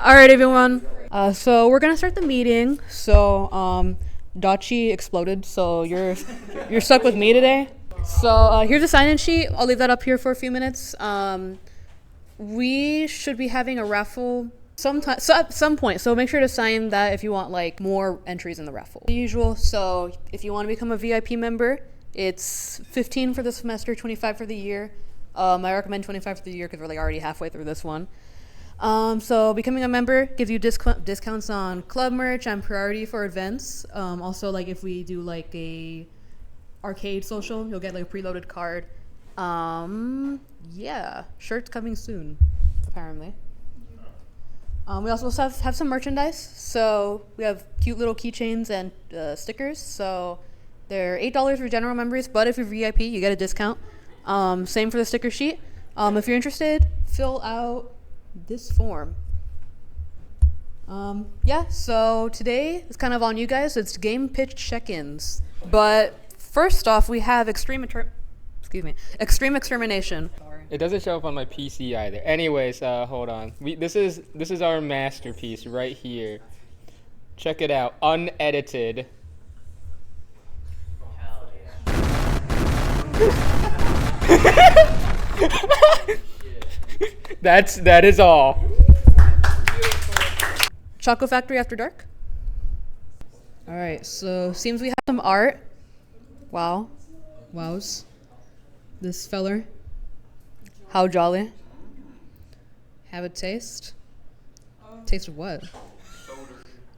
All right, everyone. So we're gonna start the meeting. So Dachi exploded, so you're stuck with me today. So here's a sign-in sheet. I'll leave that up here for a few minutes. We should be having a raffle at some point. So make sure to sign that if you want like more entries in the raffle. The usual. So if you want to become a VIP member, it's $15 for the semester, $25 for the year. I recommend $25 for the year because we're like already halfway through this one. So becoming a member gives you discounts on club merch and priority for events. Also, like if we do like a arcade social, you'll get like a preloaded card. Yeah, shirts coming soon, apparently. We also have some merchandise. So we have cute little keychains and stickers. So they're $8 for general members, but if you're VIP, you get a discount. Same for the sticker sheet. If you're interested, fill out this form. Yeah, so today is kind of on you guys. It's game pitch check-ins. But first off, we have Xtreme Extermination. It doesn't show up on my PC either. Anyways, hold on. This is our masterpiece right here. Check it out, unedited. That is all. Choco Factory After Dark. All right, so seems we have some art. Wows. This feller. How jolly. Have a taste. Taste of what?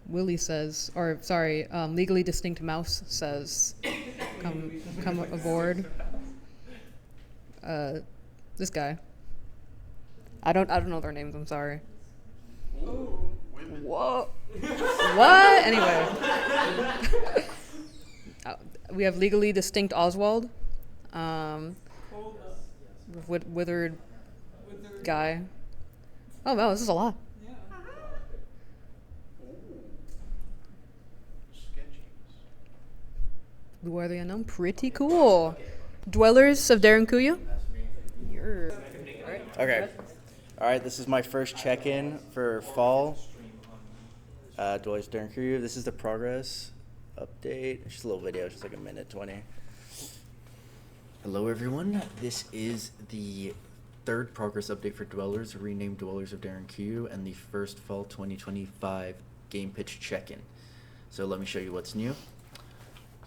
Willie says, or sorry, Legally Distinct Mouse says, come aboard. This guy. I don't know their names. I'm sorry. Whoa. What? Anyway. We have Legally Distinct Oswald. Withered guy. Oh wow, this is a lot. Who are the unknown? Pretty cool. Dwellers of Derinkuyu. Okay. All right, this is my first check-in for fall. Dwellers of Derinkuyu. This is the progress update. It's just a little video, just like a minute 20. Hello, everyone. This is the third progress update for Dwellers, renamed Dwellers of Derinkuyu, and the first fall 2025 game pitch check-in. So let me show you what's new.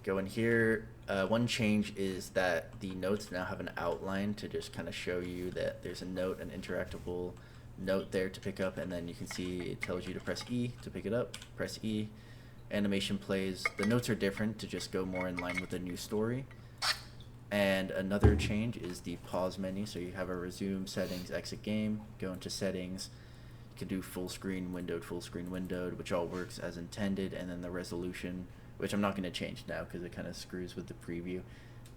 Go in here. One change is that the notes now have an outline to just kind of show you that there's a note, an interactable note there to pick up, and then you can see it tells you to press E to pick it up, press E. Animation plays. The notes are different to just go more in line with the new story. And another change is the pause menu. So you have a resume, settings, exit game, go into settings. You can do full screen windowed, which all works as intended, and then the resolution, which I'm not going to change now because it kind of screws with the preview.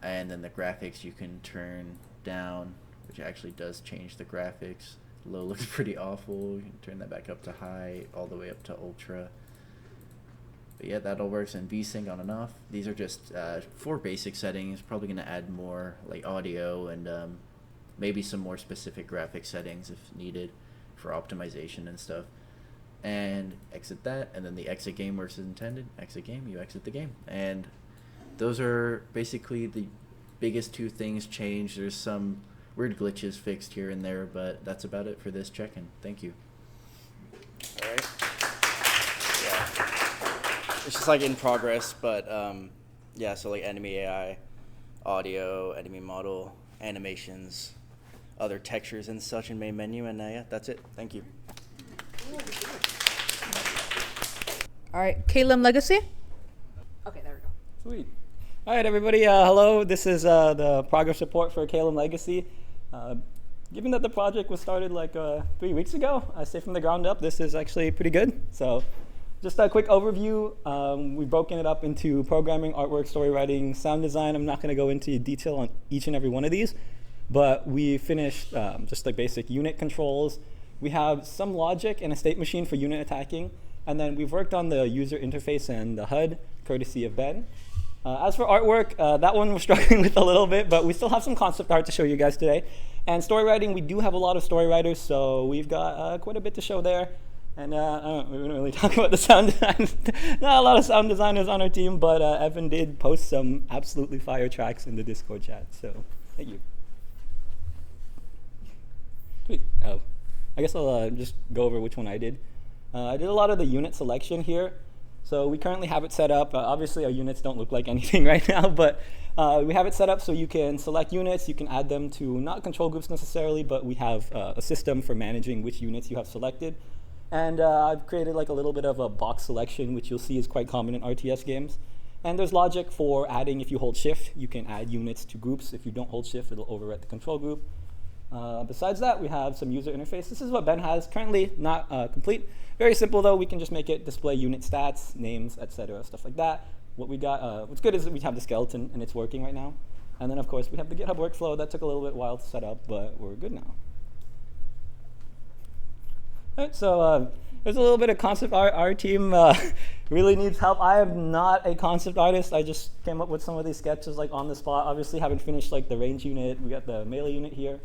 And then the graphics you can turn down, which actually does change the graphics. Low looks pretty awful. You can turn that back up to high, all the way up to ultra. But yeah, that all works in VSync on and off. These are just 4 basic settings. Probably going to add more like audio and maybe some more specific graphic settings if needed for optimization and stuff. And exit that, and then the exit game works as intended. Exit game, you exit the game. And those are basically the biggest 2 things changed. There's some weird glitches fixed here and there, but that's about it for this check-in. Thank you. All right. Yeah. It's just like in progress, but yeah, so like enemy AI, audio, enemy model, animations, other textures and such in main menu, and yeah, that's it. Thank you. All right, Caelum Legacy. Okay, there we go. Sweet. All right, everybody. Hello. This is the progress report for Caelum Legacy. Given that the project was started like 3 weeks ago, I say from the ground up, this is actually pretty good. So just a quick overview. We've broken it up into programming, artwork, story writing, sound design. I'm not going to go into detail on each and every one of these, but we finished just the basic unit controls. We have some logic and a state machine for unit attacking. And then we've worked on the user interface and the HUD, courtesy of Ben. As for artwork, that one we're struggling with a little bit, but we still have some concept art to show you guys today. And story writing, we do have a lot of story writers, so we've got quite a bit to show there. And we didn't really talk about the sound design. Not a lot of sound designers on our team, but Evan did post some absolutely fire tracks in the Discord chat. So thank you. Sweet. Oh, I guess I'll just go over which one I did. I did a lot of the unit selection here. So we currently have it set up. Obviously, our units don't look like anything right now, but we have it set up so you can select units. You can add them to not control groups necessarily, but we have a system for managing which units you have selected. And I've created like a little bit of a box selection, which you'll see is quite common in RTS games. And there's logic for adding. If you hold shift, you can add units to groups. If you don't hold shift, it'll overwrite the control group. Besides that, we have some user interface. This is what Ben has, currently not complete. Very simple though, we can just make it display unit stats, names, etc., stuff like that. What we got, what's good is that we have the skeleton and it's working right now. And then of course we have the GitHub workflow. That took a little bit while to set up, but we're good now. All right, so there's a little bit of concept art. Our team really needs help. I am not a concept artist. I just came up with some of these sketches like on the spot. Obviously haven't finished like the range unit. We got the melee unit here.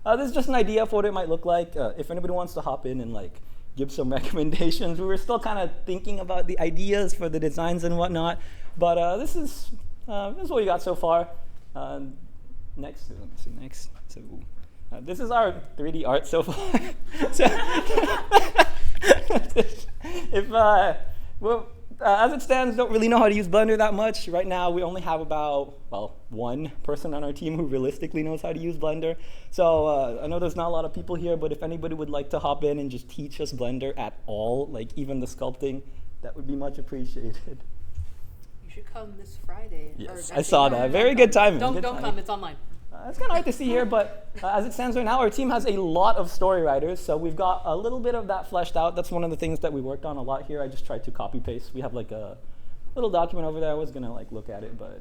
This is just an idea of what it might look like. If anybody wants to hop in and like give some recommendations, we were still kind of thinking about the ideas for the designs and whatnot. But this is what we got so far. Next, let me see next. So this is our 3D art so far. So if well, as it stands, don't really know how to use Blender that much. Right now, we only have about, well, one person on our team who realistically knows how to use Blender. So I know there's not a lot of people here, but if anybody would like to hop in and just teach us Blender at all, like even the sculpting, that would be much appreciated. You should come this Friday. Yes, I saw that. Very good timing. Don't timing. come, it's online. It's kind of hard to see here, but as it stands right now, our team has a lot of story writers, so we've got a little bit of that fleshed out. That's one of the things that we worked on a lot here. I just tried to copy paste. We have like a little document over there. I was gonna like look at it, but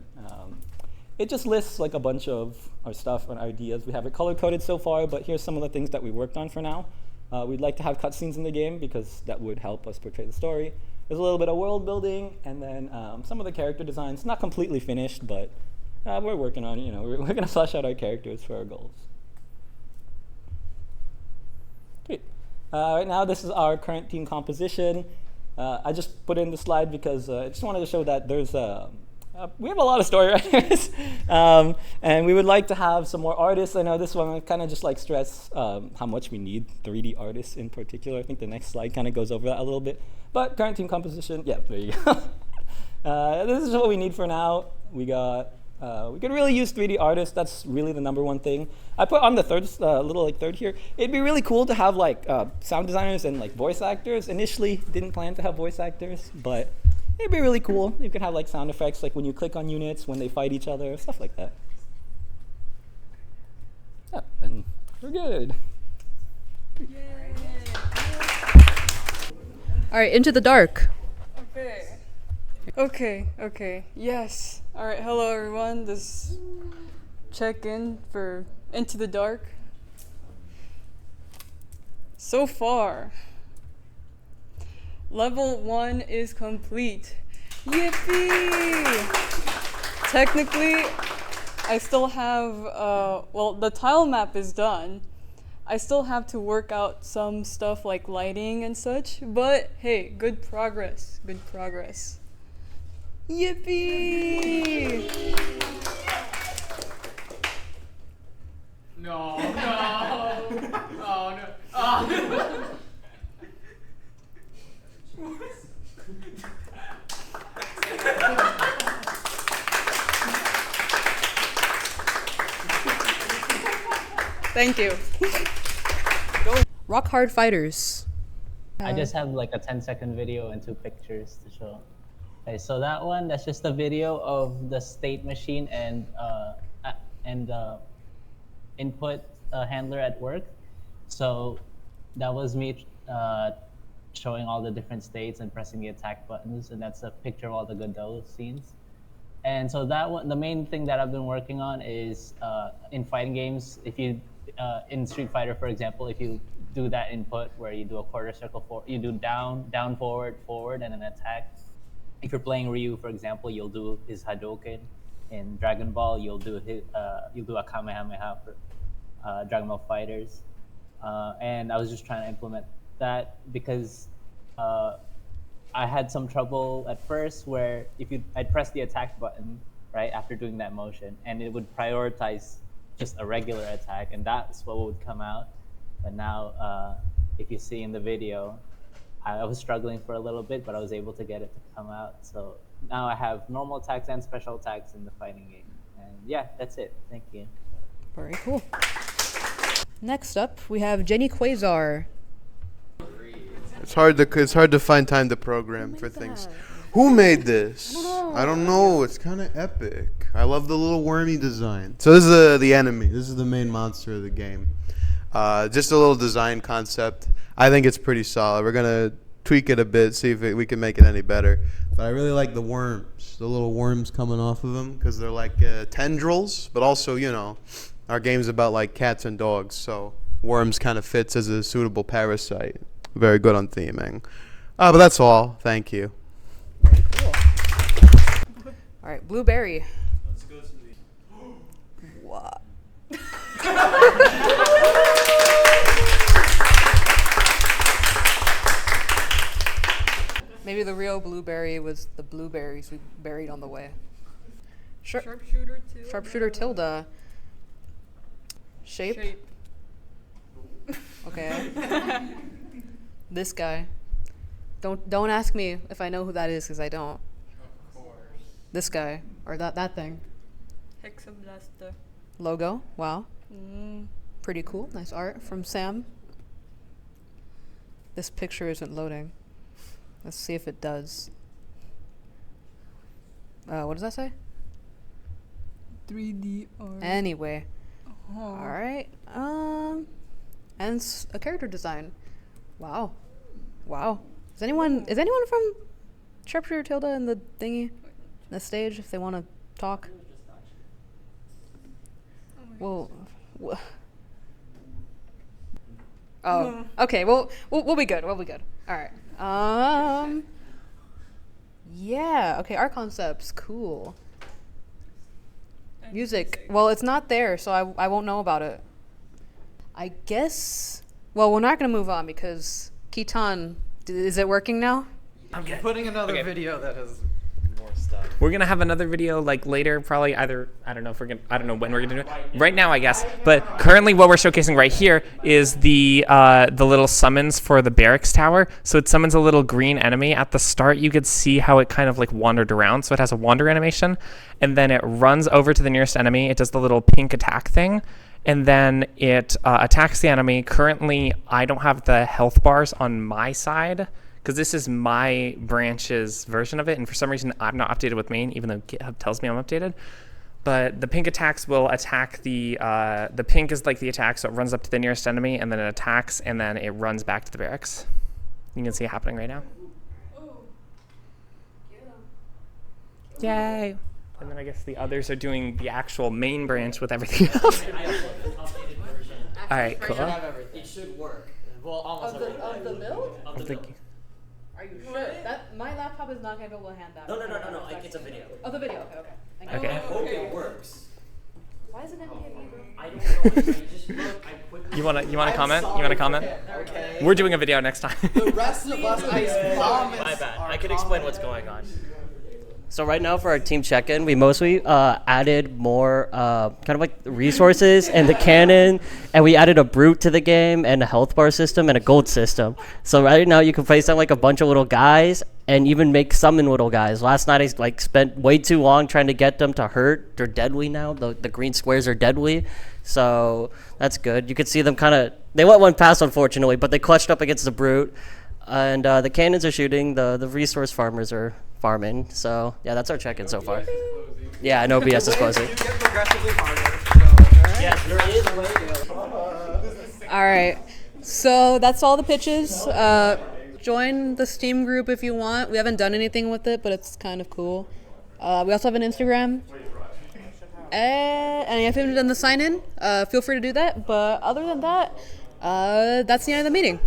it just lists like a bunch of our stuff and ideas. We have it color coded so far, but here's some of the things that we worked on for now. We'd like to have cutscenes in the game because that would help us portray the story. There's a little bit of world building, and then some of the character designs. Not completely finished, but we're working on it. You know, we're going to flesh out our characters for our goals. Great. Right now, this is our current team composition. I just put in the slide because I just wanted to show that there's we have a lot of story writers, and we would like to have some more artists. I know this one I kind of just like stress how much we need 3D artists in particular. I think the next slide kind of goes over that a little bit. But current team composition, yeah, there you go. This is what we need for now. We could really use 3D artists. That's really the number one thing. I put on the third, third here. It'd be really cool to have like sound designers and like voice actors. Initially, didn't plan to have voice actors, but it'd be really cool. You could have like sound effects, like when you click on units, when they fight each other, stuff like that. Yeah, and we're good. Yay. All right, Into the Dark. Okay. Yes. All right. Hello, everyone. This check-in for Into the Dark. So far, level 1 is complete. Yippee! Technically, I still have, well, the tile map is done. I still have to work out some stuff like lighting and such, but hey, good progress. Yippee! No. Oh, no. Oh. Thank you. Rock Hard Fighters. I just have like a 10-second video and 2 pictures to show. Okay, so that's just a video of the state machine and input handler at work. So that was me showing all the different states and pressing the attack buttons, and that's a picture of all the Godot scenes. And so the main thing that I've been working on is in fighting games, if you in Street Fighter, for example, if you do that input where you do a quarter circle forward, you do down, forward, and an attack. If you're playing Ryu, for example, you'll do his Hadouken. In Dragon Ball, you'll do a Kamehameha for Dragon Ball Fighters. And I was just trying to implement that because I had some trouble at first where I'd press the attack button right after doing that motion, and it would prioritize just a regular attack, and that's what would come out. But now, if you see in the video, I was struggling for a little bit, but I was able to get it to come out. So now I have normal attacks and special attacks in the fighting game. And yeah, that's it. Thank you. Very cool. Next up, we have Jenny Quasar. It's hard to find time to program for things. Who made this? I don't know. It's kind of epic. I love the little wormy design. So this is the enemy. This is the main monster of the game. Just a little design concept. I think it's pretty solid. We're gonna tweak it a bit, see if we can make it any better. But I really like the worms, the little worms coming off of them, because they're like tendrils. But also, you know, our game's about like cats and dogs, so worms kind of fits as a suitable parasite. Very good on theming. But that's all. Thank you. Very cool. All right, Blueberry. Let's go to the. What? Maybe the real Blueberry was the blueberries we buried on the way. Sharpshooter Tilda. Sharpshooter Tilda. Shape? Okay. This guy. Don't ask me if I know who that is, because I don't. Of course. This guy. Or that thing. Hexablaster. Logo. Wow. Pretty cool. Nice art from Sam. This picture isn't loading. Let's see if it does. What does that say? 3D art. Anyway. All right. And a character design. Wow. Is anyone from Sharpshooter Tilda in the thingy, the stage, if they want to talk? Well. Oh. Okay. Well, we'll be good. We'll be good. All right. Yeah. Okay. Art concepts. Cool. Music. Well, it's not there, so I won't know about it. I guess. Well, we're not gonna move on because Kitan. Is it working now? I'm putting another video that has more stuff. We're gonna have another video like later, probably either I don't know when we're gonna do it. Right now, I guess. But currently, what we're showcasing right here is the little summons for the barracks tower. So it summons a little green enemy at the start. You could see how it kind of like wandered around. So it has a wander animation, and then it runs over to the nearest enemy. It does the little pink attack thing, and then it attacks the enemy. Currently, I don't have the health bars on my side, because this is my branch's version of it, and for some reason I'm not updated with main, even though GitHub tells me I'm updated. But the pink attacks will attack the pink is like the attack, so it runs up to the nearest enemy, and then it attacks, and then it runs back to the barracks. You can see it happening right now. Yay! And then I guess the others are doing the actual main branch with everything else. All right, cool. It should work. Well, almost Of the build? Of the build. Are you sure? That my laptop is not gonna be able to hand that. No. It's a video. Oh, the video. Okay. Thank you. Okay. I hope it works. Why is it not hitting me, bro? I don't know. I just look. I quickly. You wanna comment? You wanna comment? Okay. We're doing a video next time. The rest of us, I promise. My bad. I can explain what's going on. So right now for our team check-in, we mostly added more kind of like resources and the cannon, and we added a brute to the game and a health bar system and a gold system. So right now you can place down like a bunch of little guys and even make summon little guys. Last night I spent way too long trying to get them to hurt. They're deadly now. The green squares are deadly. So that's good. You could see them they let one pass unfortunately, but they clutched up against the brute. And the cannons are shooting, the resource farmers are farming. So yeah, that's our check-in so far. Yeah, no BS is closing. Yes, there is a way to go. All right. So that's all the pitches. Join the Steam group if you want. We haven't done anything with it, but it's kind of cool. We also have an Instagram. And if you haven't done the sign-in, feel free to do that. But other than that, that's the end of the meeting.